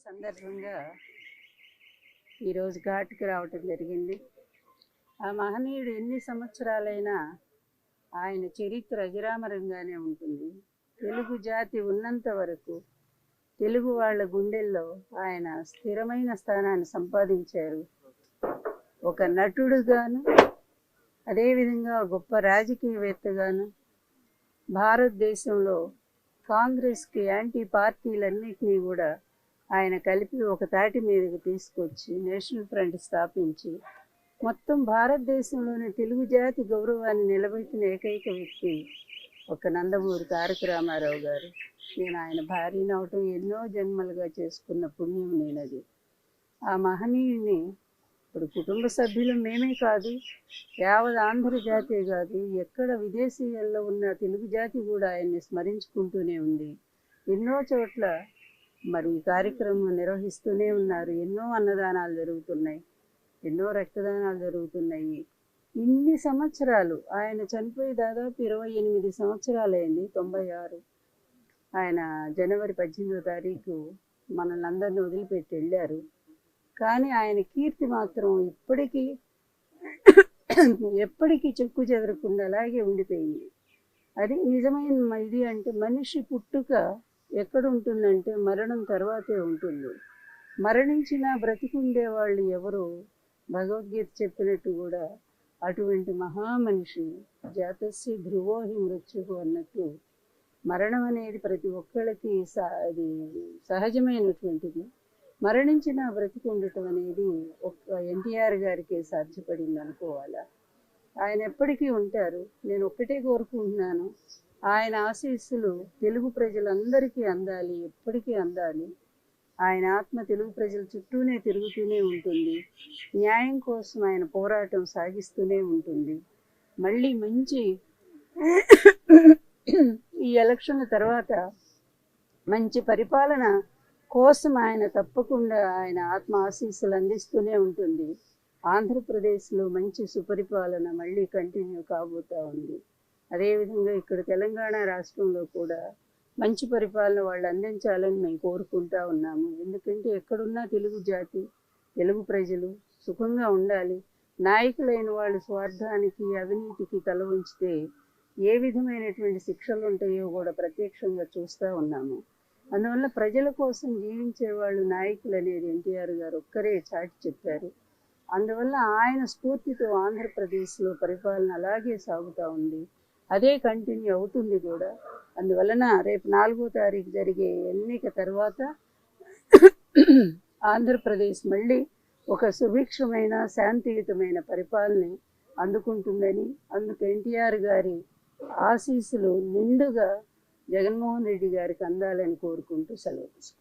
సందర్భంగా ఈరోజు ఘాట్కి రావటం జరిగింది. ఆ మహనీయుడు ఎన్ని సంవత్సరాలైనా ఆయన చరిత్ర అజరామరంగానే ఉంటుంది. తెలుగు జాతి ఉన్నంత వరకు తెలుగు వాళ్ళ గుండెల్లో ఆయన స్థిరమైన స్థానాన్ని సంపాదించారు. ఒక నటుడుగాను, అదేవిధంగా గొప్ప రాజకీయవేత్తగాను భారతదేశంలో కాంగ్రెస్కి యాంటీ పార్టీలన్నింటినీ కూడా ఆయన కలిపి ఒక తాటి మీదకి తీసుకొచ్చి నేషనల్ ఫ్రంట్ స్థాపించి మొత్తం భారతదేశంలోని తెలుగు జాతి గౌరవాన్ని నిలబెట్టిన ఏకైక వ్యక్తి ఒక నందమూరి తారక రామారావు గారు. నేను ఆయన భార్యను అవటం ఎన్నో జన్మలుగా చేసుకున్న పుణ్యం నేనది. ఆ మహనీయుని ఇప్పుడు కుటుంబ సభ్యులు మేమే కాదు, యావత్ ఆంధ్ర జాతే కాదు, ఎక్కడ విదేశీయాల్లో ఉన్న తెలుగు జాతి కూడా ఆయన్ని స్మరించుకుంటూనే ఉంది. ఎన్నో చోట్ల మరి ఈ కార్యక్రమం నిర్వహిస్తూనే ఉన్నారు. ఎన్నో అన్నదానాలు జరుగుతున్నాయి, ఎన్నో రక్తదానాలు జరుగుతున్నాయి. ఇన్ని సంవత్సరాలు ఆయన చనిపోయి దాదాపు 28 సంవత్సరాలైంది. 96 ఆయన జనవరి 18వ తారీఖు మనల్ని అందరినీ వదిలిపెట్టి వెళ్ళారు. కానీ ఆయన కీర్తి మాత్రం ఎప్పటికీ చెక్కు చెదరకుండా అలాగే ఉండిపోయింది. అది నిజమైన ఇది. అంటే మనిషి పుట్టుక ఎక్కడ ఉంటుందంటే మరణం తర్వాతే ఉంటుంది. మరణించినా బ్రతికుండే వాళ్ళు ఎవరు? భగవద్గీత చెప్పినట్టు కూడా అటువంటి మహామనిషి జాతస్య ధ్రువోహి మృత్యువు అన్నట్టు మరణం అనేది ప్రతి ఒక్కళ్ళకి అది సహజమైనటువంటిది. మరణించిన బ్రతికి ఉండటం అనేది ఒక్క ఎన్టీఆర్ గారికే సాధ్యపడింది అనుకోవాలా. ఆయన ఎప్పటికీ ఉంటారు. నేను ఒక్కటే కోరుకుంటున్నాను, ఆయన ఆశీస్సులు తెలుగు ప్రజలందరికీ అందాలి, ఎప్పటికీ అందాలి. ఆయన ఆత్మ తెలుగు ప్రజల చుట్టూనే తిరుగుతూనే ఉంటుంది. న్యాయం కోసం ఆయన పోరాటం సాగిస్తూనే ఉంటుంది. మళ్ళీ మంచి ఈ ఎలక్షన్ల తర్వాత మంచి పరిపాలన కోసం ఆయన తప్పకుండా ఆయన ఆత్మ ఆశీస్సులు అందిస్తూనే ఉంటుంది. ఆంధ్రప్రదేశ్లో మంచి సుపరిపాలన మళ్ళీ కంటిన్యూ కాబోతూ ఉంది. అదేవిధంగా ఇక్కడ తెలంగాణ రాష్ట్రంలో కూడా మంచి పరిపాలన వాళ్ళు అందించాలని మేము కోరుకుంటా ఉన్నాము. ఎందుకంటే ఎక్కడున్నా తెలుగు జాతి, తెలుగు ప్రజలు సుఖంగా ఉండాలి. నాయకులైన వాళ్ళు స్వార్థానికి, అవినీతికి తల ఉంచితే ఏ విధమైనటువంటి శిక్షలు ఉంటాయో కూడా ప్రత్యక్షంగా చూస్తూ ఉన్నాము. అందువల్ల ప్రజల కోసం జీవించే వాళ్ళు నాయకులు అనేది ఎన్టీఆర్ గారు ఒక్కరే చాటి చెప్పారు. అందువల్ల ఆయన స్ఫూర్తితో ఆంధ్రప్రదేశ్లో పరిపాలన అలాగే సాగుతూ ఉంది. అదే కంటిన్యూ అవుతుంది కూడా. అందువలన రేపు 4వ తారీఖు జరిగే ఎన్నిక తర్వాత ఆంధ్రప్రదేశ్ మళ్ళీ ఒక సుభిక్షమైన శాంతియుతమైన పరిపాలన అందుకుంటుందని, అందుకు ఎన్టీఆర్ గారి ఆశీస్సులు నిండుగా జగన్మోహన్ రెడ్డి గారికి అందాలని కోరుకుంటూ సెలవు.